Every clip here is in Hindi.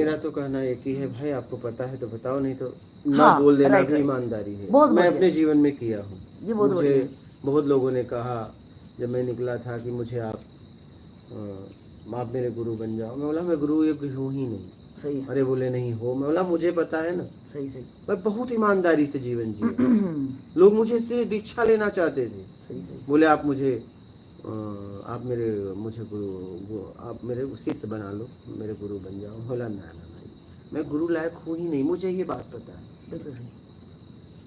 मेरा तो कहना एक ही है भाई, आपको पता है तो बताओ, नहीं तो ना बोल देना भी ईमानदारी है। मैं अपने जीवन में किया हूँ। मुझे बहुत लोगों ने कहा जब मैं निकला था कि मुझे आप मेरे गुरु बन जाओ। मैं बोला मैं गुरु ये हूँ ही नहीं। सही है। अरे बोले नहीं हो। मैं बोला मुझे पता है ना। सही सही। मैं बहुत ईमानदारी से जीवन जिया। लोग मुझे से दीक्षा लेना चाहते थे। सही सही। बोले आप मुझे आप मेरे शिष्य बना लो, मेरे गुरु बन जाओ। बोला ना भाई, मैं गुरु लायक हूँ ही नहीं, मुझे ये बात पता है। बिल्कुल सही।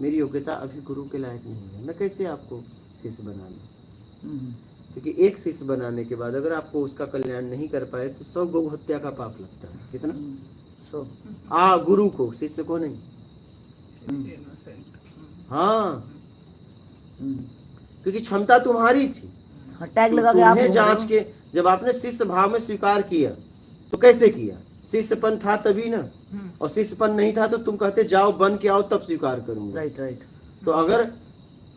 मेरी योग्यता अभी गुरु के लायक नहीं है। मैं कैसे आपको शिष्य बना लूँ? क्योंकि एक शिष्य बनाने के बाद अगर आपको उसका कल्याण नहीं कर पाए तो 100 गौ हत्या का पाप लगता है। कितना? 100। गुरु को, शिष्य को नहीं। हाँ, क्योंकि क्षमता तुम्हारी थी। टैग लगा के तुम्हें जांच के जब आपने शिष्य भाव में स्वीकार किया तो कैसे किया? शिष्यपन था तभी ना, और शिष्यपन नहीं था तो तुम कहते जाओ बन के आओ तब स्वीकार करूंगा। राइट। तो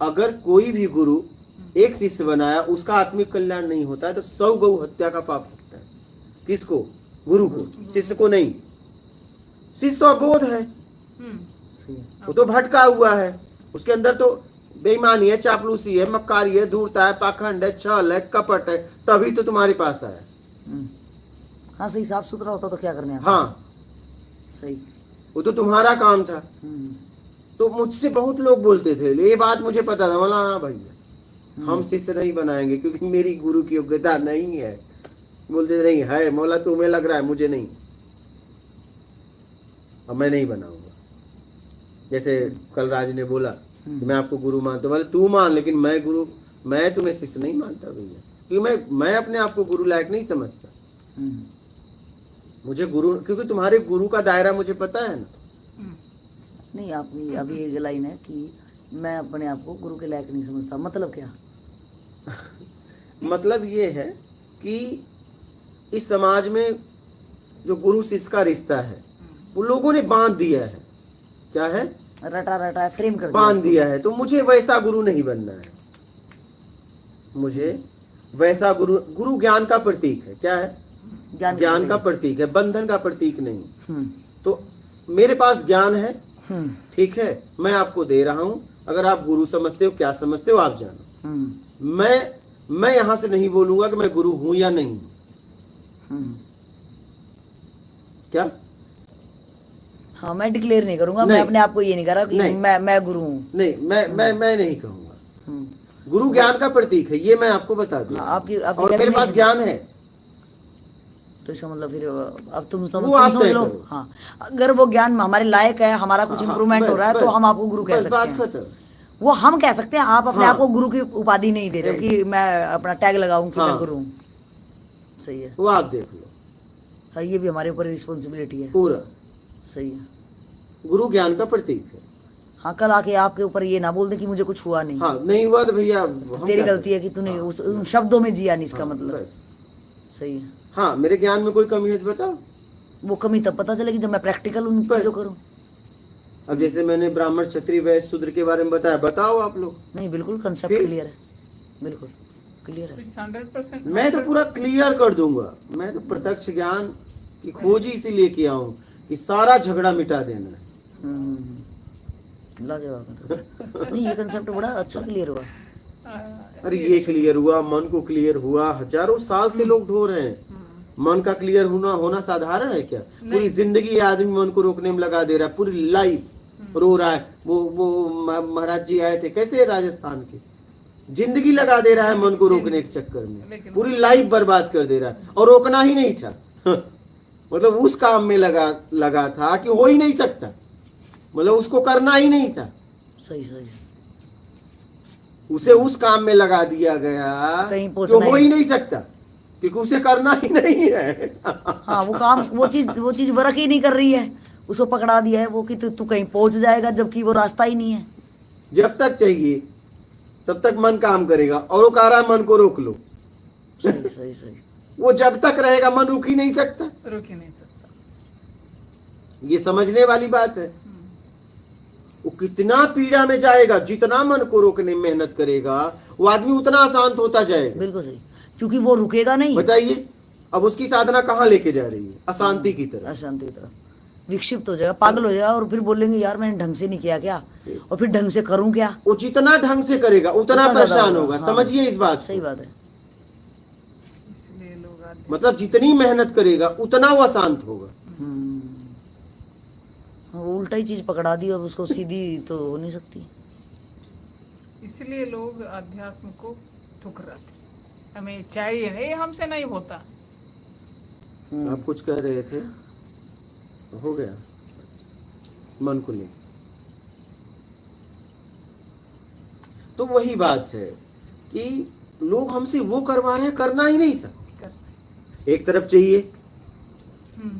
अगर कोई भी गुरु एक शिष्य बनाया उसका आत्मिक कल्याण नहीं होता है तो 100 गौ हत्या का पाप लगता है। किसको? गुरु को, शिष्य को नहीं। शिष्य तो अबोध है, वो तो भटका हुआ है, उसके अंदर तो बेईमानी है, चापलूसी है, मक्कारी है, धूर्ता है, पाखंड है, छल है, कपट है, तभी तो तुम्हारे पास आया। हाँ सही, साफ सुथरा होता तो क्या करने आता? हाँ सही, वो तो तुम्हारा काम था। तो मुझसे बहुत लोग बोलते थे, ये बात मुझे पता था। बोला हाँ भैया हम शिष्य नहीं बनाएंगे क्योंकि मेरी गुरु की योग्यता नहीं है। बोलते नहीं है, मौला तुम्हें लग रहा है, मुझे नहीं, अब मैं नहीं बनाऊंगा। जैसे कल राज ने बोला कि मैं आपको गुरु मानता हूं। बोले तू मान, लेकिन मैं तुम्हें शिष्य नहीं मानता भैया, क्योंकि मैं अपने आप को गुरु लायक नहीं समझता। मुझे गुरु, क्योंकि तुम्हारे गुरु का दायरा मुझे पता है ना। नहीं, आपकी अभी एक लाइन है कि मैं अपने आप को गुरु के लायक नहीं समझता, मतलब क्या? मतलब ये है कि इस समाज में जो गुरु शिष्य का रिश्ता है वो लोगों ने बांध दिया है। क्या है? रटा फ्रेम कर बांध दिया है। तो मुझे वैसा गुरु नहीं बनना है। मुझे वैसा गुरु ज्ञान का प्रतीक है। क्या है? ज्ञान का प्रतीक है, बंधन का प्रतीक नहीं। तो मेरे पास ज्ञान है, ठीक है, मैं आपको दे रहा हूं। अगर आप गुरु समझते हो, क्या समझते हो आप जानो। मैं यहां से नहीं बोलूंगा कि मैं गुरु हूं या नहीं। क्या? हाँ, मैं डिक्लेयर नहीं करूंगा, मैं अपने आप को ये नहीं कह रहा कि मैं गुरु हूँ। नहीं, मैं नहीं कहूंगा। गुरु ज्ञान का प्रतीक है, ये मैं आपको बता दूं। और मेरे पास ज्ञान है, तो इसका मतलब फिर अब तुम समझ लो। हाँ, अगर वो ज्ञान हमारे लायक है, हमारा कुछ इम्प्रूवमेंट हो रहा है तो हम आपको गुरु कह सकते हैं। वो हम कह सकते हैं, आप अपने आप को गुरु की उपाधि नहीं दे रहे कि मैं अपना टैग लगाऊं कि मैं गुरु हूँ। सही है, वो आप देख लो। सही, ये भी हमारे ऊपर रिस्पॉन्सिबिलिटी है पूरा। सही है, गुरु ज्ञान का प्रतीक है। हाँ, कल आके आपके ऊपर ये ना बोल दे कि मुझे कुछ हुआ नहीं। हाँ, नहीं हुआ तो भैया तेरी गलती है कि तूने उन शब्दों में जिया नहीं, इसका मतलब। सही है। हाँ, मेरे ज्ञान में कोई कमी है तो बताओ। वो कमी तब पता चलेगी जब मैं प्रैक्टिकल उन चीजों करूं। अब जैसे मैंने ब्राह्मण, क्षत्रिय, वैश्य, शूद्र के बारे में बताया, बताओ आप लोग। नहीं, बिल्कुल कंसेप्ट क्लियर है, बिल्कुल क्लियर है। 100% मैं तो पूरा क्लियर कर दूंगा। मैं तो प्रत्यक्ष ज्ञान की खोज ही इसीलिए किया हूँ कि सारा झगड़ा मिटा देना है। लाजवाब। नहीं, ये कंसेप्ट बड़ा अच्छा क्लियर हुआ। अरे ये क्लियर हुआ, मन को क्लियर हुआ। हजारों साल से लोग ढो रहे हैं। मन का क्लियर होना साधारण है क्या? पूरी जिंदगी आदमी मन को रोकने में लगा दे रहा है, पूरी लाइफ रो रहा है। वो महाराज जी आए थे, कैसे, राजस्थान के, जिंदगी लगा दे रहा है मन को रोकने के चक्कर में, पूरी लाइफ बर्बाद कर दे रहा है। और रोकना ही नहीं था मतलब उस काम में लगा था कि हो ही नहीं सकता, मतलब उसको करना ही नहीं था। सही सही, उसे उस काम में लगा दिया गया जो हो ही नहीं सकता, क्योंकि उसे करना ही नहीं है। हाँ, वो काम, वो चीज वर्क ही नहीं कर रही है, उसको पकड़ा दिया है वो कि तू कहीं पहुंच जाएगा, जबकि वो रास्ता ही नहीं है। जब तक चाहिए तब तक मन काम करेगा, और वो कह रहा है मन को रोक लो। सही सही सही। वो जब तक रहेगा मन रुक ही नहीं सकता। ये समझने वाली बात है। वो कितना पीड़ा में जाएगा, जितना मन को रोकने में मेहनत करेगा वो आदमी उतना अशांत होता जाएगा। बिल्कुल सही, क्योंकि वो रुकेगा नहीं। बताइए, अब उसकी साधना कहाँ लेके जा रही है? अशांति की तरफ। अशांति की तरफ विक्षिप्त हो जाएगा, पागल हो जाएगा, और फिर बोलेंगे यार मैंने ढंग से नहीं किया क्या, और फिर ढंग से करूं क्या। वो जितना ढंग से करेगा उतना परेशान होगा। हाँ, समझिए इस बात सही बात है। इसलिए लोग आते मतलब जितनी मेहनत करेगा उतना वो अशांत होगा। वो उल्टा ही चीज पकड़ा दी, अब उसको सीधी तो हो नहीं सकती। इसलिए लोग अध्यात्म को ठुकराते, हमें चाहिए नहीं, हमसे नहीं होता। आप कुछ कह रहे थे, हो गया मन को ले। तो वही बात है कि लोग हमसे वो करवा रहे हैं, करना ही नहीं था। एक तरफ चाहिए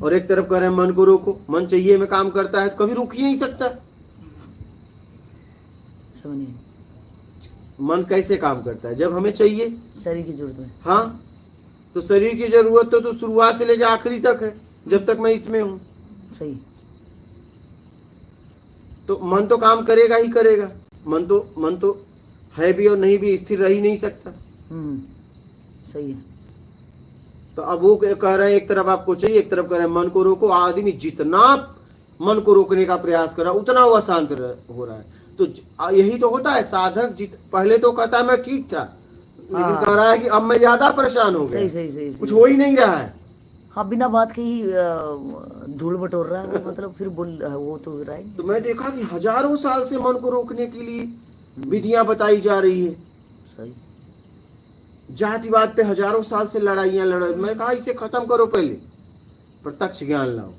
और एक तरफ कह रहे हैं मन को रोको। मन चाहिए में काम करता है तो कभी रुक ही नहीं सकता। समझिए, मन कैसे काम करता है? जब हमें चाहिए शरीर की जरूरत है। हाँ, तो शरीर की जरूरत तो शुरुआत से लेकर आखिरी तक है, जब तक मैं इसमें हूं। सही। तो मन तो काम करेगा ही करेगा। मन तो है भी और नहीं भी, स्थिर रह ही नहीं सकता। सही है। तो अब वो कह रहे हैं एक तरफ आपको चाहिए, एक तरफ कह रहे हैं मन को रोको। आदमी जितना मन को रोकने का प्रयास कर रहा है उतना वो अशांत हो रहा है। तो यही तो होता है। साधक पहले तो कहता है मैं ठीक था, लेकिन कह रहा है कि अब मैं ज्यादा परेशान हो गया। सही कुछ हो ही नहीं रहा है। हाँ, बिना बात के ही धूल बटोर रहा है वो, मतलब फिर वो तो हो रहा है। तो मैं देखा कि हजारों साल से मन को रोकने के लिए विधियां बताई जा रही है। सही। जातिवाद पे हजारों साल से लड़ाइयां लड़। मैं कहा इसे खत्म करो, पहले प्रत्यक्ष ज्ञान लाओ,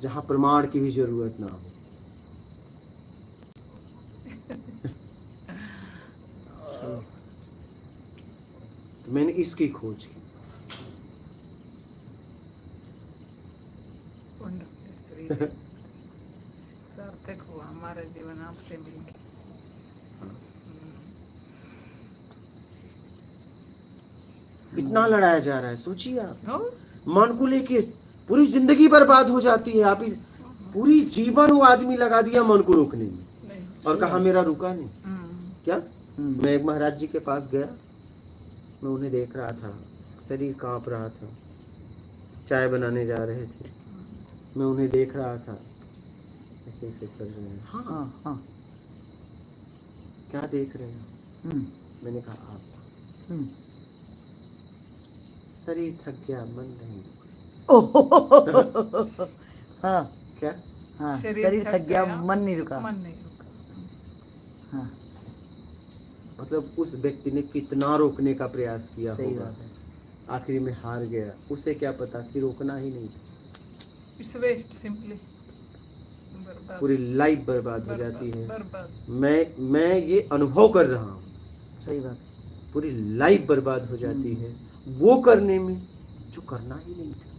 जहां प्रमाण की भी जरूरत ना हो। तो मैंने इसकी खोज की। सार्थक हुआ हमारा जीवन आपसे मिलके। इतना लड़ाया जा रहा है, सोचिए आप। हो? मन को लेके पूरी जिंदगी बर्बाद हो जाती है। आप पूरी जीवन वो आदमी लगा दिया मन को रोकने में, और कहा मेरा रुका नहीं। क्या? मैं एक महाराज जी के पास गया, मैं उन्हें देख रहा था, शरीर कांप रहा था, चाय बनाने जा रहे थे, मैं उन्हें देख रहा था, ऐसे ऐसे कर रहे हैं। हाँ। क्या देख रहे हैं? मैंने कहा आप। शरीर थक गया, मन नहीं। हाँ। क्या? हाँ, शरीर थक गया, मन नहीं रुका। हाँ। मतलब उस व्यक्ति ने कितना रोकने का प्रयास किया सही होगा, बात है। आखिरी में हार गया। उसे क्या पता कि रोकना ही नहीं था। पूरी लाइफ बर्बाद हो जाती है। मैं ये अनुभव कर रहा हूँ। सही बात। पूरी लाइफ बर्बाद हो जाती है वो करने में जो करना ही नहीं था।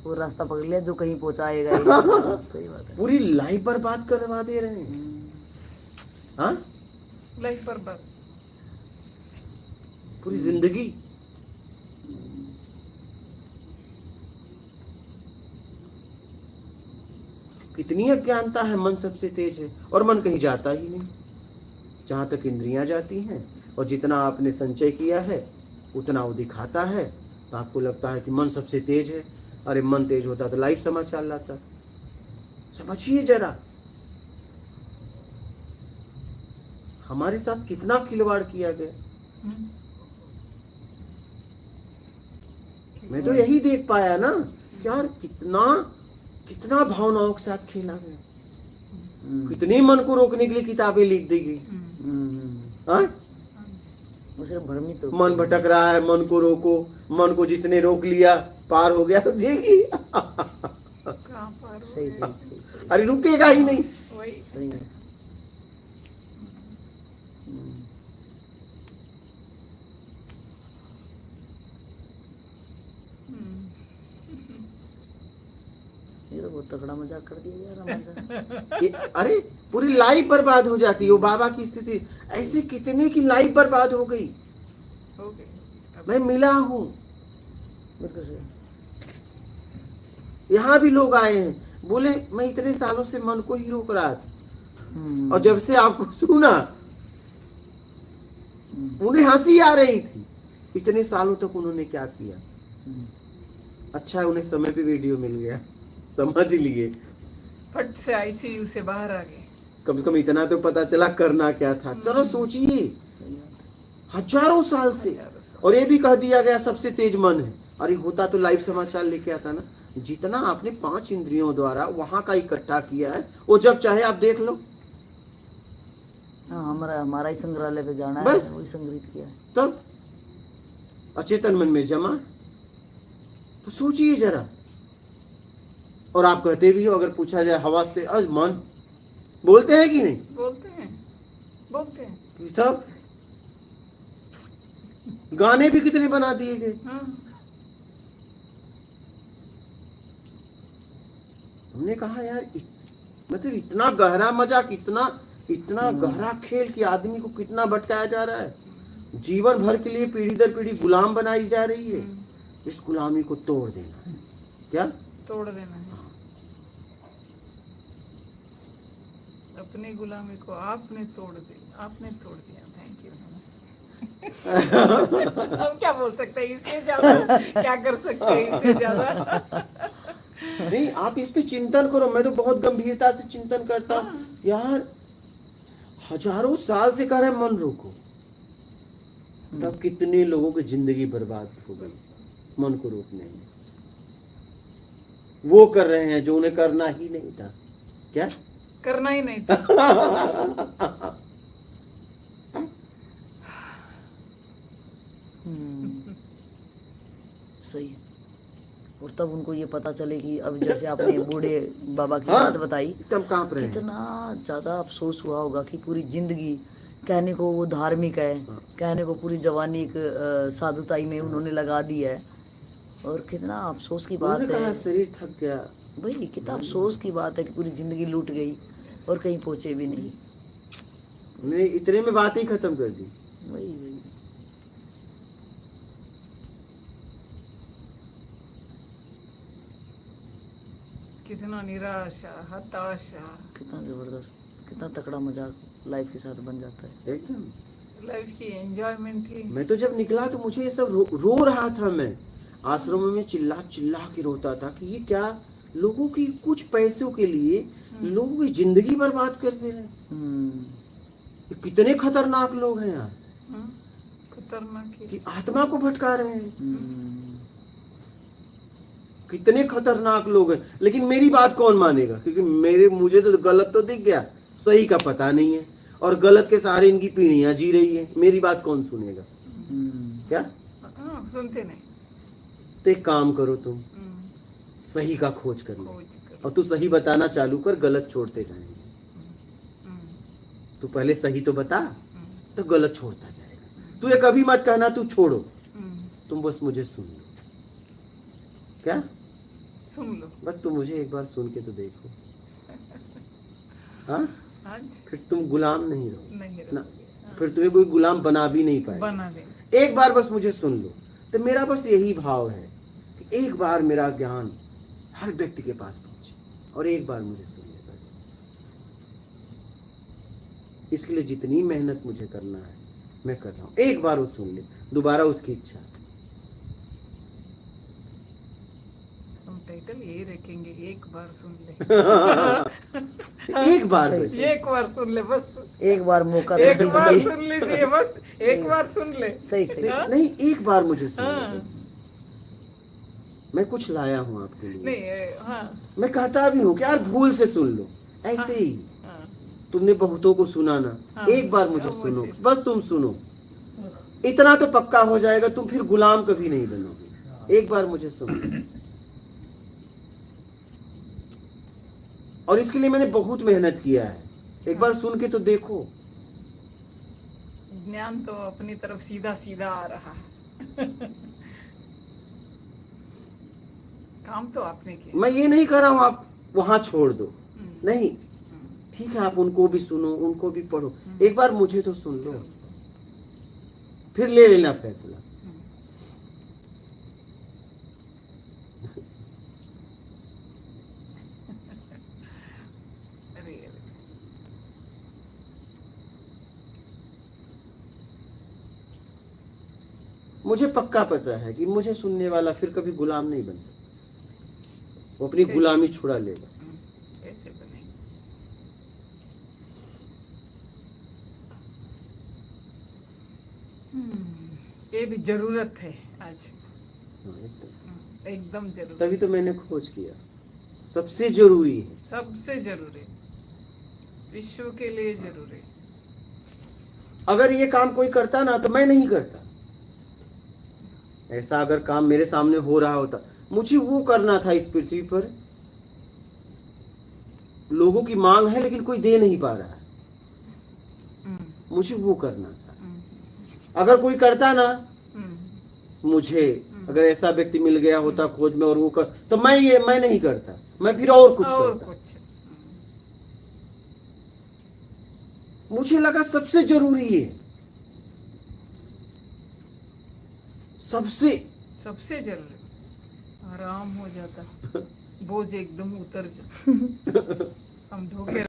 वो रास्ता पकड़ लिया जो कहीं पहुंचाएगा। सही बात है। पूरी लाइफ बर्बाद करवा दे रहे हैं। हाँ, लाइफ बर्बाद, पूरी जिंदगी। कितनी अज्ञानता है। मन सबसे तेज है और मन कहीं जाता ही नहीं। जहां तक इंद्रियां जाती हैं और जितना आपने संचय किया है उतना वो दिखाता है, तो आपको लगता है कि मन सबसे तेज है। अरे मन तेज होता तो लाइफ समझ चल जाता। समझिए जरा, हमारे साथ कितना खिलवाड़ किया गया। मैं तो यही देख पाया ना यार, कितना भावनाओं के साथ खेला गया। कितने मन को रोकने के लिए किताबें लिख दी गई। भ्रमित मन भटक रहा है, मन को रोको। मन को जिसने रोक लिया पार हो गया तो देखिए। सही। अरे रुकेगा ही नहीं। सही है। ये तो बहुत तगड़ा मजाक कर दिया यार हमारे साथ। अरे पूरी लाइफ बर्बाद हो जाती है। वो बाबा की स्थिति ऐसे कितने की लाइफ बर्बाद हो गई। मैं मिला हूँ, यहाँ भी लोग आए हैं, बोले मैं इतने सालों से मन को ही रोक रहा था, और जब से आपको सुना उन्हें हंसी आ रही थी। इतने सालों तक उन्होंने क्या किया। अच्छा है उन्हें समय पे वीडियो मिल गया, समझ लिए, फट से आईसीयू से बाहर आ गए। कम से कम इतना तो पता चला करना क्या था। चलो सोचिए, हजारों साल से, और ये भी कह दिया गया सबसे तेज मन है। अरे होता तो लाइव समाचार लेके आता ना। जितना आपने 5 इंद्रियों द्वारा वहां का इकट्ठा किया है, वो जब चाहे आप देख लो। हाँ, हमारा ही संग्रहालय पे जाना है, बस। वही संग्रहित किया है। तब अचेतन मन में जमा। तो सोचिए जरा। और आप कहते भी हो, अगर पूछा जाए हवा से आज मन, बोलते हैं कि नहीं? बोलते हैं, बोलते हैं। तब गाने भी कितने बना दिए गए। हाँ। हमने कहा यार मतलब इतना गहरा मजाक, इतना गहरा खेल कि आदमी को कितना भटकाया जा रहा है। जीवन भर के लिए पीढ़ी दर पीढ़ी गुलाम बनाई जा रही है। इस गुलामी को तोड़ देना है। क्या तोड़ देना है। अपनी गुलामी को आपने तोड़ दिया। Thank you. हम क्या बोल सकते हैं इससे ज्यादा, क्या कर सकते हैं इससे ज्यादा। नहीं, आप इस पे चिंतन करो। मैं तो बहुत गंभीरता से चिंतन करता हूँ यार। हजारों साल से कह रहे हैं मन रोको, तब कितने लोगों की जिंदगी बर्बाद हो गई मन को रोकने में। वो कर रहे हैं जो उन्हें करना ही नहीं था। क्या करना ही नहीं था। सही है। और तब उनको ये पता चले कि अब जैसे आपने बूढ़े बाबा की बात बताई, तब कांप रहे हैं। कितना ज्यादा अफसोस हुआ होगा कि पूरी जिंदगी कहने को वो धार्मिक है, कहने को पूरी जवानी एक साधुताई में उन्होंने लगा दी है। और कितना अफसोस की बात है, शरीर थक गया भाई, कितना अफसोस की बात है कि पूरी जिंदगी लूट गई और कहीं पहुंचे भी नहीं। उन्हें इतने में बात ही खत्म कर दी। वही कितना निराशा, हताशा। कितना जबरदस्त, कितना तकड़ा मजाक लाइफ के साथ बन जाता है। एकदम लाइफ की एंजॉयमेंट ही। मैं तो जब निकला तो मुझे ये सब रो रहा था। मैं आश्रम में चिल्ला चिल्ला के रोता था कि ये क्या, लोगों की कुछ पैसों के लिए लोगों की जिंदगी बर्बाद कर दे रहे हैं। ये कितने खतरनाक लोग हैं यार। खतरनाक कि आत्मा को भटका रहे हैं। कितने खतरनाक लोग हैं। लेकिन मेरी बात कौन मानेगा, क्योंकि मुझे तो गलत तो दिख गया, सही का पता नहीं है, और गलत के सहारे इनकी पीढ़ियां जी रही है। मेरी बात कौन सुनेगा। क्या सुनते नहीं। तो एक काम करो, तुम सही का खोज कर लो, और तू सही बताना चालू कर, गलत छोड़ते जाएंगे। तू पहले सही तो बता, तो गलत छोड़ता जाएगा। तू ये कभी मत कहना तू छोड़ो, तुम बस मुझे सुन लो। क्या सुन लो, बस तुम मुझे एक बार सुन के तो देखो। हाँ, फिर तुम गुलाम नहीं रहो ना, फिर तुम्हें कोई गुलाम बना भी नहीं पाए। एक बार बस मुझे सुन लो। तो मेरा बस यही भाव है कि एक बार मेरा ज्ञान हर व्यक्ति के पास पहुंचे, और एक बार मुझे सुन ले बस। इसके लिए जितनी मेहनत मुझे करना है मैं कर रहा हूँ। एक बार वो सुन ले, दोबारा उसकी इच्छा। हम टाइटल यही रखेंगे, एक बार सुन ले। एक बार बस, एक बार सुन ले बस, एक बार मौका एक बार सुन लीजिए बस, एक बार सुन ले। सही सही। नहीं, एक बार मुझे सुन ले बस। मैं कुछ लाया हूँ आपके लिए। नहीं, हाँ। मैं कहता भी हूँ कि यार भूल से सुन लो, ऐसे ही। तुमने बहुतों को सुना ना, एक बार मुझे सुनो बस। तुम सुनो, इतना तो पक्का हो जाएगा, तुम फिर गुलाम कभी नहीं बनोगे। एक बार मुझे सुनो। और इसके लिए मैंने बहुत मेहनत किया है। एक बार सुन के तो देखो। ज्ञान तो अपनी तरफ सीधा सीधा आ रहा है। काम तो आपने किया। मैं ये नहीं कर रहा हूँ आप वहां छोड़ दो, नहीं, ठीक है, आप उनको भी सुनो, उनको भी पढ़ो। एक बार मुझे तो सुन लो, फिर ले लेना फैसला। मुझे पक्का पता है कि मुझे सुनने वाला फिर कभी गुलाम नहीं बन सकता, वो अपनी गुलामी छुड़ा लेगा। कैसे बनेगी? ये भी जरूरत है आज, हाँ, एकदम। एकदम जरूरत, तभी तो मैंने खोज किया, सबसे जरूरी है, सबसे जरूरी, विश्व के लिए जरूरी। अगर ये काम कोई करता ना तो मैं नहीं करता। ऐसा अगर काम मेरे सामने हो रहा होता, मुझे वो करना था इस पृथ्वी पर, लोगों की मांग है लेकिन कोई दे नहीं पा रहा है, मुझे वो करना था। अगर कोई करता ना, मुझे अगर ऐसा व्यक्ति मिल गया होता खोज में और वो कर, तो मैं नहीं करता, मैं फिर और कुछ करता। मुझे लगा सबसे जरूरी है, सबसे जरूरी, आराम हो जाता, बोझ एकदम उतर जाता, हम ढोके